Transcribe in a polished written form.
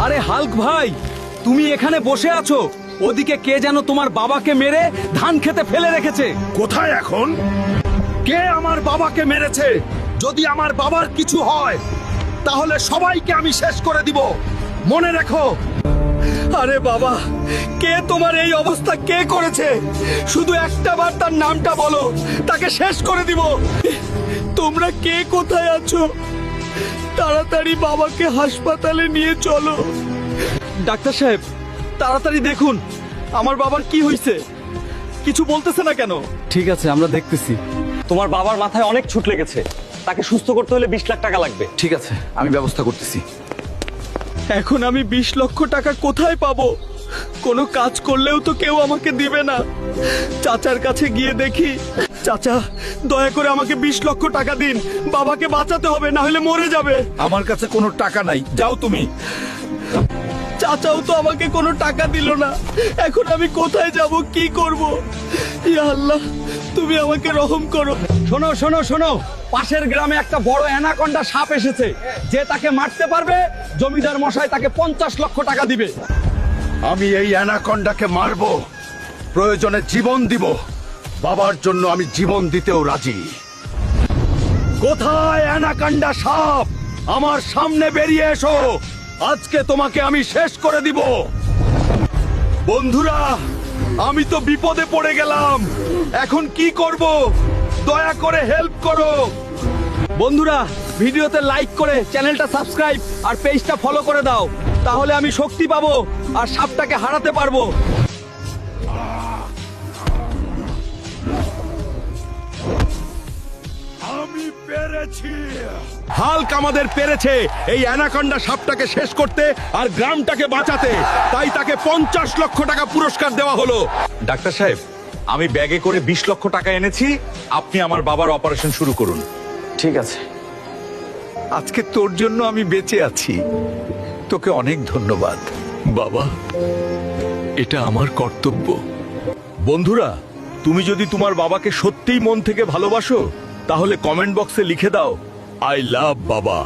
আরে হাল্ক ভাই, তুমি এখানে বসে আছো, ওদিকে কে যেন তোমার বাবাকে মেরে ধান খেতে ফেলে রেখেছে। কোথায় এখন? কে আমার বাবাকে মেরেছে? যদি আমার বাবার কিছু হয় তাহলে সবাইকে আমি শেষ করে দিব, মনে রেখো। আরে বাবা, কে তোমার এই অবস্থা কে করেছে? শুধু একটা বার তার নামটা বলো, তাকে শেষ করে দিব। তোমরা কে কোথায় আছো? তাড়াতাড়ি বাবাকে হাসপাতালে নিয়ে চলো। ডাক্তার সাহেব, তাড়াতাড়ি দেখুন আমার বাবার কি হয়েছে। কিছু বলতেছে না কেন? ঠিক আছে, আমরা দেখতেছি। তোমার বাবার মাথায় অনেক ছুট লেগেছে, তাকে সুস্থ করতে হলে 20 লাখ টাকা লাগবে। ঠিক আছে, আমি ব্যবস্থা করতেছি। এখন আমি 20 লক্ষ টাকা কোথায় পাবো? কোনো কাজ করলেও তো কেউ আমাকে দিবে না। চাচার কাছে গিয়ে দেখি। চাচা, দয়া করে আমাকে 20 লক্ষ টাকা দিন, বাবাকে বাঁচাতে হবে, না হলে মরে যাবে। আমার কাছে কোনো টাকা নাই, যাও তুমি। চাচাও তো আমাকে কোনো টাকা দিল না, এখন আমি কোথায় যাব, কি করব? ইয়া আল্লাহ, তুমি আমাকে রহম করো। শোনো শোনো শোনো, পাশের গ্রামে একটা বড় অ্যানাকন্ডা সাপ এসেছে। যে তাকে মারতে পারবে, জমিদার মশাই তাকে 50 লক্ষ টাকা দিবে। আমি এই অ্যানাকন্ডাকে মারবো, প্রয়োজনে জীবন দিব। বাবার জন্য আমি জীবন দিতেও রাজি। কোথায় অ্যানাকন্ডা সাপ? আমার সামনে বেরিয়ে এসো, আজকে তোমাকে আমি শেষ করে দিব। বন্ধুরা, আমি তো বিপদে পড়ে গেলাম, এখন কি করব? দয়া করে হেল্প করো। বন্ধুরা, ভিডিওতে লাইক করে চ্যানেলটা সাবস্ক্রাইব আর পেজটা ফলো করে দাও, তাহলে আমি শক্তি পাবো আর সাপটাকে হারাতে পারবো। আমি পেরেছি। হাল্ক আমাদের পেরেছে এই অ্যানাকন্ডা সাপটাকে শেষ করতে আর গ্রামটাকে বাঁচাতে, তাই তাকে 50 লক্ষ টাকা পুরস্কার দেওয়া হলো। ডাক্তার সাহেব, আমি ব্যাগে করে 20 লক্ষ টাকা এনেছি, আপনি আমার বাবার অপারেশন শুরু করুন। ঠিক আছে। আজকে তোর জন্য আমি বেঁচে আছি, তোকে অনেক ধন্যবাদ বাবা, এটা আমার কর্তব্য। বন্ধুরা, তুমি যদি তোমার বাবাকে সত্যিই মন থেকে ভালোবাসো তাহলে কমেন্ট বক্সে লিখে দাও, আই লাভ বাবা।